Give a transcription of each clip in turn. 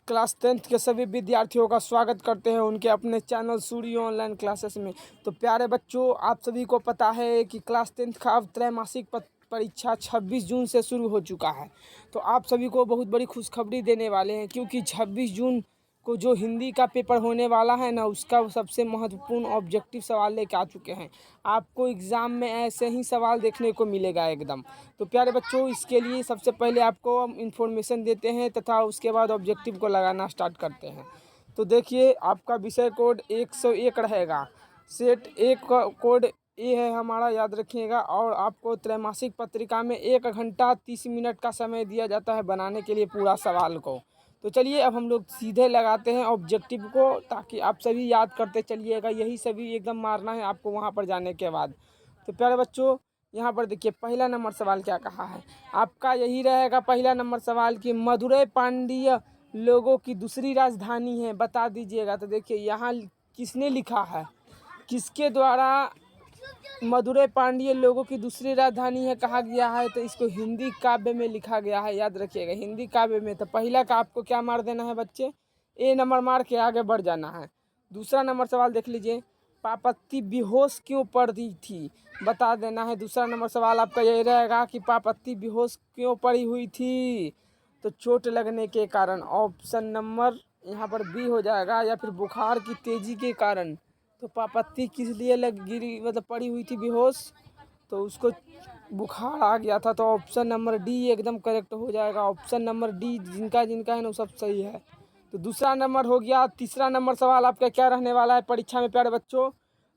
Class 10th के सभी विद्यार्थियों का स्वागत करते हैं उनके अपने चैनल सूर्य ऑनलाइन क्लासेस में। तो प्यारे बच्चों, आप सभी को पता है कि क्लास 10th का अब त्रैमासिक परीक्षा 26 जून से शुरू हो चुका है। तो आप सभी को बहुत बड़ी खुशखबरी देने वाले हैं, क्योंकि 26 जून को जो हिंदी का पेपर होने वाला है ना, उसका सबसे महत्वपूर्ण ऑब्जेक्टिव सवाल लेके आ चुके हैं। आपको एग्ज़ाम में ऐसे ही सवाल देखने को मिलेगा एकदम। तो प्यारे बच्चों, इसके लिए सबसे पहले आपको हम इंफॉर्मेशन देते हैं तथा उसके बाद ऑब्जेक्टिव को लगाना स्टार्ट करते हैं। तो देखिए, आपका विषय कोड 101 रहेगा। सेट एक का कोड ये है हमारा, याद रखिएगा। और आपको त्रैमासिक पत्रिका में 1 घंटा 30 मिनट का समय दिया जाता है बनाने के लिए पूरा सवाल को। तो चलिए अब हम लोग सीधे लगाते हैं ऑब्जेक्टिव को, ताकि आप सभी याद करते चलिएगा। यही सभी एकदम मारना है आपको वहाँ पर जाने के बाद। तो प्यारे बच्चों, यहाँ पर देखिए पहला नंबर सवाल क्या कहा है आपका। यही रहेगा पहला नंबर सवाल कि मदुरै पांड्य लोगों की दूसरी राजधानी है, बता दीजिएगा। तो देखिए यहाँ किसने लिखा है, किसके द्वारा मदुरै पांड्य लोगों की दूसरी राजधानी है कहा गया है। तो इसको हिंदी काव्य में लिखा गया है, याद रखिएगा हिंदी काव्य में। तो पहला का आपको क्या मार देना है बच्चे, ए नंबर मार के आगे बढ़ जाना है। दूसरा नंबर सवाल देख लीजिए, पापत्ती बेहोश क्यों पड़ी थी, बता देना है। दूसरा नंबर सवाल आपका यही रहेगा कि पापत्ती बेहोश क्यों पड़ी हुई थी। तो चोट लगने के कारण, ऑप्शन नंबर यहाँ पर बी हो जाएगा, या फिर बुखार की तेजी के कारण। तो पापत्ती किस लिए लग गिरी, मतलब पड़ी हुई थी बेहोश, तो उसको बुखार आ गया था। तो ऑप्शन नंबर डी एकदम करेक्ट हो जाएगा। ऑप्शन नंबर डी जिनका जिनका है ना, सब सही है। तो दूसरा नंबर हो गया। तीसरा नंबर सवाल आपका क्या रहने वाला है परीक्षा में प्यारे बच्चों।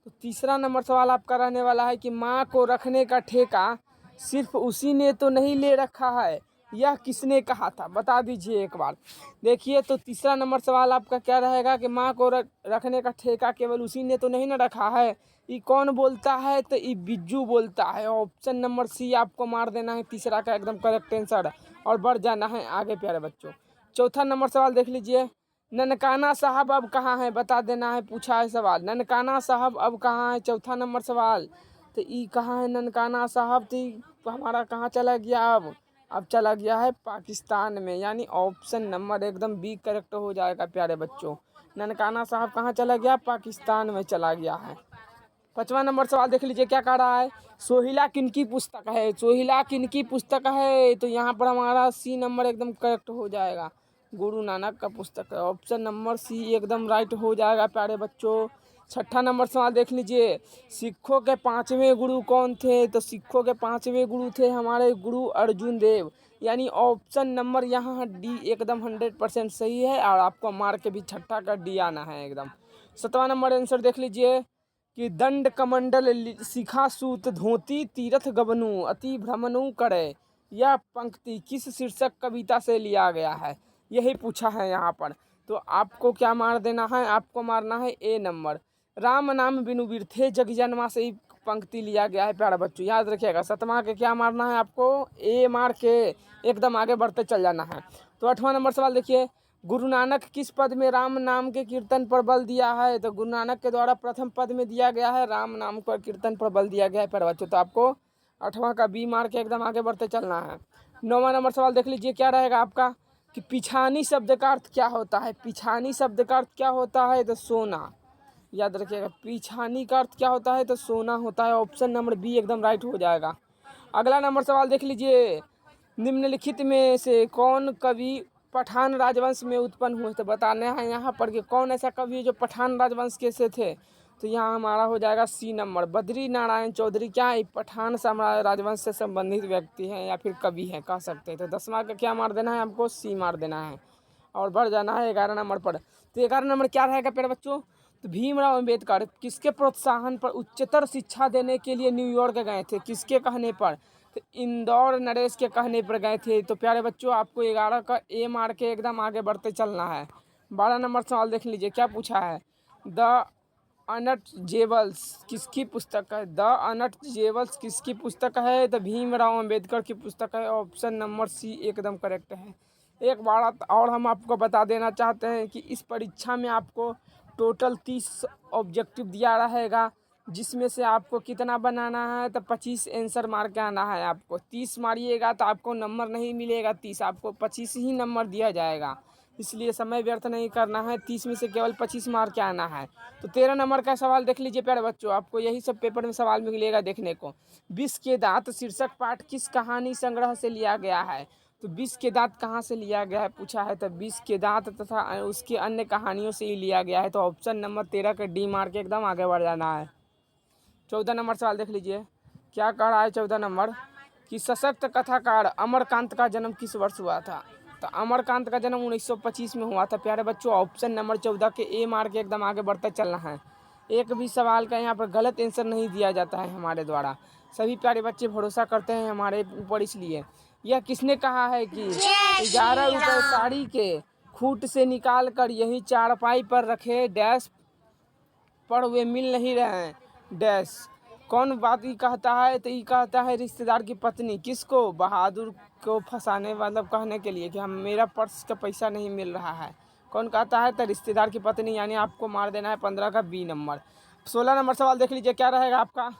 तो तीसरा नंबर सवाल आपका रहने वाला है कि माँ को रखने का ठेका सिर्फ उसी ने तो नहीं ले रखा है, यह किसने कहा था, बता दीजिए एक बार। देखिए, तो तीसरा नंबर सवाल आपका क्या रहेगा कि माँ को रखने का ठेका केवल उसी ने तो नहीं ना रखा है, ये कौन बोलता है। तो ये बिज्जू बोलता है। ऑप्शन नंबर सी आपको मार देना है तीसरा का एकदम करेक्ट आंसर, और बढ़ जाना है आगे प्यारे बच्चों। चौथा नंबर सवाल देख लीजिए, ननकाना साहब अब कहाँ है, बता देना है। पूछा है सवाल, ननकाना साहब अब कहाँ है, चौथा नंबर सवाल। तो ई कहाँ है ननकाना साहब, तो हमारा कहाँ चला गया, अब चला गया है पाकिस्तान में, यानी ऑप्शन नंबर एकदम बी करेक्ट हो जाएगा प्यारे बच्चों। ननकाना साहब कहाँ चला गया, पाकिस्तान में चला गया है। पांचवा नंबर सवाल देख लीजिए क्या कह रहा है, सोहिला किनकी पुस्तक है, सोहिला किनकी पुस्तक है। तो यहाँ पर हमारा सी नंबर एकदम करेक्ट हो जाएगा, गुरु नानक का पुस्तक है। ऑप्शन नंबर सी एकदम राइट हो जाएगा प्यारे बच्चों। छठा नंबर सवाल देख लीजिए, सिखों के 5वें गुरु कौन थे। तो सिखों के 5वें गुरु थे हमारे गुरु अर्जुन देव, यानी ऑप्शन नंबर यहाँ डी एकदम 100% सही है। और आपको मार के भी छठा का डी आना है एकदम। सातवां नंबर आंसर देख लीजिए कि दंड कमंडल शिखा सूत धोती तीरथ गबनु अति भ्रमनु करे, यह पंक्ति किस शीर्षक कविता से लिया गया है, यही पूछा है यहाँ पर। तो आपको क्या मार देना है, आपको मारना है ए नंबर, राम नाम बिनु बिरथे जग जन्मा से ही पंक्ति लिया गया है प्यारा बच्चों, याद रखिएगा। सतमा के क्या मारना है आपको, ए मार के एकदम आगे बढ़ते चल जाना है। तो आठवां नंबर सवाल देखिए, गुरु नानक किस पद में राम नाम के कीर्तन पर बल दिया है। तो गुरु नानक के द्वारा प्रथम पद में दिया गया है, राम नाम पर कीर्तन पर बल दिया गया है प्यारे बच्चों। तो आपको आठवां का बी मार के एकदम आगे बढ़ते चलना है। नौवां नंबर सवाल देख लीजिए क्या रहेगा आपका कि पिछानी शब्द का अर्थ क्या होता है, पिछानी शब्द का अर्थ क्या होता है। तो सोना, याद रखिएगा पिछानी का अर्थ क्या होता है, तो सोना होता है। ऑप्शन नंबर बी एकदम राइट हो जाएगा। अगला नंबर सवाल देख लीजिए, निम्नलिखित में से कौन कवि पठान राजवंश में उत्पन्न हुए थे, बताने हैं यहाँ पर कि कौन ऐसा कवि है जो पठान राजवंश के से थे। तो यहाँ हमारा हो जाएगा सी नंबर, बद्री नारायण चौधरी। क्या है, पठान साम्राज्य राजवंश से संबंधित व्यक्ति हैं या फिर कवि हैं कह सकते हैं। तो 10वां का क्या मार देना है हमको, सी मार देना है, और बढ़ जाना है 11 नंबर पर। तो 11 नंबर क्या रहेगा प्यारे बच्चों, तो भीमराव अम्बेडकर किसके प्रोत्साहन पर उच्चतर शिक्षा देने के लिए न्यूयॉर्क गए थे, किसके कहने पर। तो इंदौर नरेश के कहने पर गए थे। तो प्यारे बच्चों आपको 11 का ए मार के एकदम आगे बढ़ते चलना है। 12 नंबर सवाल देख लीजिए क्या पूछा है, द अनटचेबल्स किसकी पुस्तक है, द अनटचेबल्स किसकी पुस्तक है। तो भीमराव अम्बेडकर की पुस्तक है। ऑप्शन नंबर सी एकदम करेक्ट है। एक बात और हम आपको बता देना चाहते हैं कि इस परीक्षा में आपको टोटल 30 ऑब्जेक्टिव दिया रहेगा, जिसमें से आपको कितना बनाना है, तो 25 आंसर मार के आना है। आपको 30 मारिएगा तो आपको नंबर नहीं मिलेगा 30, आपको 25 ही नंबर दिया जाएगा। इसलिए समय व्यर्थ नहीं करना है। 30 में से केवल 25 मार्क के आना है। तो 13 नंबर का सवाल देख लीजिए प्यारे बच्चों, आपको यही सब पेपर में सवाल मिलेगा देखने को। विष के दांत शीर्षक पाठ किस कहानी संग्रह से लिया गया है? तो विष के दांत कहाँ से लिया गया है पूछा है, तो विष के दांत तथा उसकी अन्य कहानियों से ही लिया गया है। तो ऑप्शन नंबर 13 का डी मार्क एकदम आगे बढ़ जाना है। 14 नंबर सवाल देख लीजिए, क्या कह रहा है 14 नंबर कि सशक्त कथाकार अमरकांत का जन्म किस वर्ष हुआ था? तो अमरकांत का जन्म 1925 में हुआ था प्यारे बच्चों। ऑप्शन नंबर 14 के ए मार्क एकदम आगे बढ़ते चलना है। एक भी सवाल का यहाँ पर गलत आंसर नहीं दिया जाता है हमारे द्वारा। सभी प्यारे बच्चे भरोसा करते हैं हमारे ऊपर, इसलिए यह किसने कहा है कि 11 रुपये साड़ी के खूट से निकाल कर यही चारपाई पर रखे डैश पर वे मिल नहीं रहे हैं डैश। कौन बात ये कहता है? तो ये कहता है रिश्तेदार की पत्नी। किसको? बहादुर को फंसाने, मतलब कहने के लिए कि हम मेरा पर्स का पैसा नहीं मिल रहा है। कौन कहता है? तो रिश्तेदार की पत्नी, यानी आपको मार देना है 15 का बी नंबर। 16 नंबर सवाल देख लीजिए, क्या रहेगा आपका?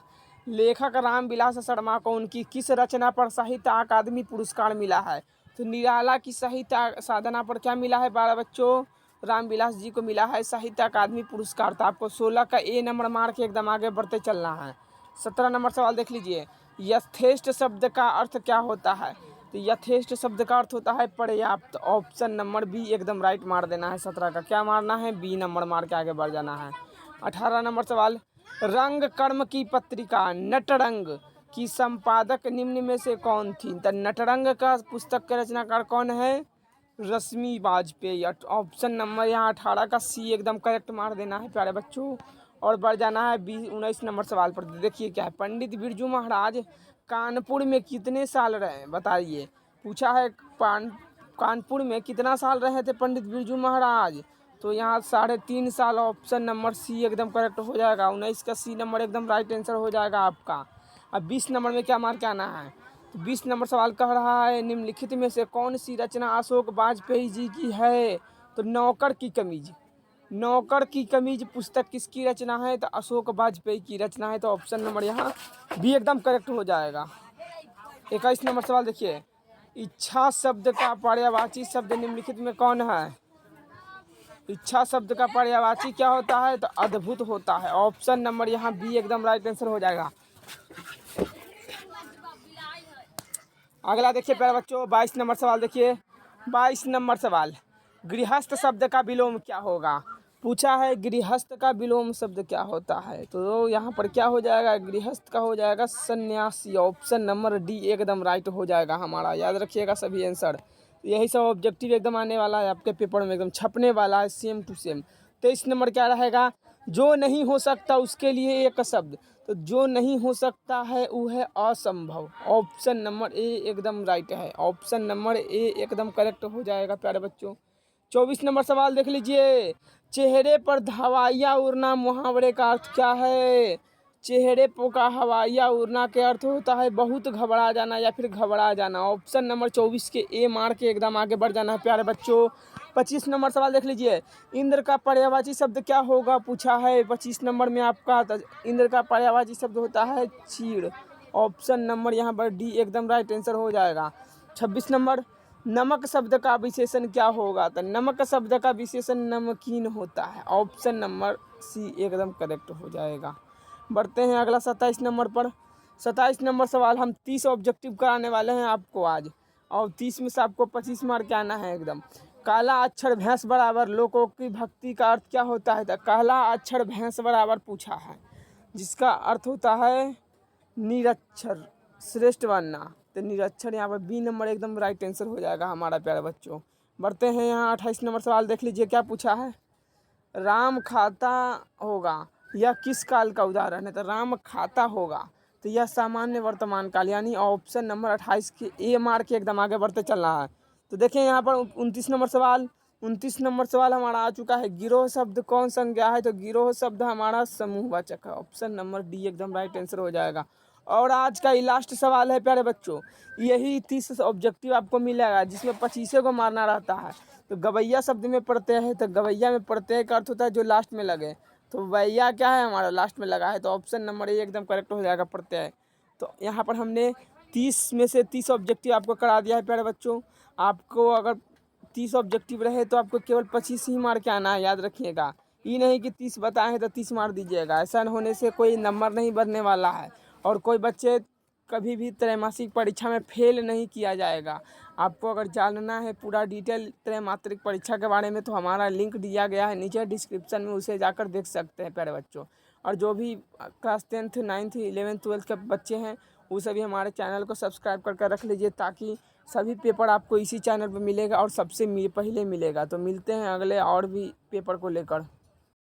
लेखक रामविलास शर्मा को उनकी किस रचना पर साहित्य अकादमी पुरस्कार मिला है? तो निराला की साहित्य साधना पर क्या मिला है बारह बच्चों? रामविलास जी को मिला है साहित्य अकादमी पुरस्कार। तो आपको 16 का ए नंबर मार के एकदम आगे बढ़ते चलना है। 17 नंबर सवाल देख लीजिए, यथेष्ट शब्द का अर्थ क्या होता है? तो यथेष्ट शब्द का अर्थ होता है पर्याप्त। ऑप्शन नंबर बी एकदम राइट मार देना है। 17 का क्या मारना है? बी नंबर मार के आगे बढ़ जाना है। 18 नंबर सवाल, रंग कर्म की पत्रिका नटरंग की संपादक निम्न में से कौन थी? तो नटरंग का पुस्तक के रचनाकार कौन है? रश्मि वाजपेयी। ऑप्शन नंबर यहाँ 18 का सी एकदम करेक्ट मार देना है प्यारे बच्चों, और बढ़ जाना है 19 नंबर सवाल पर। देखिए क्या है, पंडित बिरजू महाराज कानपुर में कितने साल रहे बताइए? पूछा है कानपुर में कितना साल रहे थे पंडित बिरजू महाराज? तो यहाँ 3.5 साल। ऑप्शन नंबर सी एकदम करेक्ट हो जाएगा। 19 का सी नंबर एकदम राइट आंसर हो जाएगा आपका। अब 20 नंबर में क्या मार के आना है? तो 20 नंबर सवाल कह रहा है निम्नलिखित में से कौन सी रचना अशोक वाजपेयी जी की है? तो नौकर की कमीज। नौकर की कमीज पुस्तक किसकी रचना है? तो अशोक वाजपेयी की रचना है। तो ऑप्शन नंबर यहाँ भी एकदम करेक्ट हो जाएगा। 21 नंबर सवाल देखिए, इच्छा शब्द का पर्यायवाची शब्द निम्नलिखित में कौन है? इच्छा शब्द का पर्यायवाची क्या होता है? तो अद्भुत होता है। ऑप्शन नंबर यहाँ बी एकदम राइट आंसर हो जाएगा। अगला देखिए प्यारे बच्चों, 22 नंबर सवाल देखिए। 22 नंबर सवाल, गृहस्थ शब्द का विलोम क्या होगा? पूछा है गृहस्थ का विलोम शब्द क्या होता है? तो यहाँ पर क्या हो जाएगा? गृहस्थ का हो जाएगा सन्यासी। ऑप्शन नंबर डी एकदम राइट हो जाएगा हमारा। याद रखिएगा सभी आंसर। यही सब ऑब्जेक्टिव एकदम आने वाला है आपके पेपर में, एकदम छपने वाला है सेम टू सेम। 23 नंबर क्या रहेगा? जो नहीं हो सकता उसके लिए एक शब्द। तो जो नहीं हो सकता है वो है असंभव। ऑप्शन नंबर ए एकदम राइट है। ऑप्शन नंबर ए एकदम करेक्ट हो जाएगा प्यारे बच्चों। 24 नंबर सवाल देख लीजिए, चेहरे पर हवाइया उड़ना मुहावरे का अर्थ क्या है? चेहरे पर का हवाइया उड़ना के अर्थ होता है बहुत घबरा जाना या फिर घबरा जाना। ऑप्शन नंबर 24 के ए मार के एकदम आगे बढ़ जाना है प्यारे बच्चों। 25 नंबर सवाल देख लीजिए, इंद्र का पर्यायवाची शब्द क्या होगा? पूछा है 25 नंबर में आपका। इंद्र का पर्यायवाची शब्द होता है चीड़। ऑप्शन नंबर यहाँ पर डी एकदम राइट आंसर हो जाएगा। 26 नंबर, नमक शब्द का विशेषण क्या होगा? तो नमक शब्द का विशेषण नमकीन होता है। ऑप्शन नंबर सी एकदम करेक्ट हो जाएगा। बढ़ते हैं अगला 27 नंबर पर। 27 नंबर सवाल हम 30 ऑब्जेक्टिव कराने वाले हैं आपको आज, और 30 में से आपको 25 मार्क के आना है एकदम। काला अक्षर भैंस बराबर लोगों की भक्ति का अर्थ क्या होता है? तो काला अक्षर भैंस बराबर पूछा है, जिसका अर्थ होता है निरक्षर, श्रेष्ठ बनना। तो निरक्षर यहाँ पर बी नंबर एकदम राइट आंसर हो जाएगा हमारा प्यारे बच्चों। बढ़ते हैं यहाँ 28 नंबर सवाल देख लीजिए, क्या पूछा है? राम खाता होगा यह किस काल का उदाहरण है? तो राम खाता होगा, तो यह सामान्य वर्तमान काल, यानी ऑप्शन नंबर 28 के ए मार के एकदम आगे बढ़ते चल रहा है। तो देखिए यहाँ पर 29 नंबर सवाल। 29 नंबर सवाल हमारा आ चुका है, गिरोह शब्द कौन संज्ञा है? तो गिरोह शब्द हमारा समूहवाचक है। ऑप्शन नंबर डी एकदम राइट आंसर हो जाएगा। और आज का ये लास्ट सवाल है प्यारे बच्चों, यही 30 ऑब्जेक्टिव आपको मिलेगा, जिसमें 25 को मारना रहता है। तो गवैया शब्द में प्रत्यय है, तो गवैया में प्रत्यय का अर्थ होता है जो लास्ट में लगे। तो वैया क्या है? हमारा लास्ट में लगा है। तो ऑप्शन नंबर ए एकदम करेक्ट हो जाएगा, प्रत्यय। तो यहाँ पर हमने 30 में से 30 ऑब्जेक्टिव आपको करा दिया है प्यारे बच्चों। आपको अगर 30 ऑब्जेक्टिव रहे तो आपको केवल 25 ही मार के आना है, याद रखिएगा। ये नहीं कि 30 बताए हैं तो 30 मार दीजिएगा, ऐसा होने से कोई नंबर नहीं बढ़ने वाला है। और कोई बच्चे कभी भी त्रैमासिक परीक्षा में फेल नहीं किया जाएगा। आपको अगर जानना है पूरा डिटेल त्रैमासिक परीक्षा के बारे में तो हमारा लिंक दिया गया है नीचे डिस्क्रिप्शन में, उसे जाकर देख सकते हैं प्यारे बच्चों। और जो भी class 10th 9th 11th 12th के बच्चे हैं वो सभी हमारे चैनल को सब्सक्राइब करके रख लीजिए, ताकि सभी पेपर आपको इसी चैनल पर मिलेगा और सबसे पहले मिलेगा। तो मिलते हैं अगले और भी पेपर को लेकर।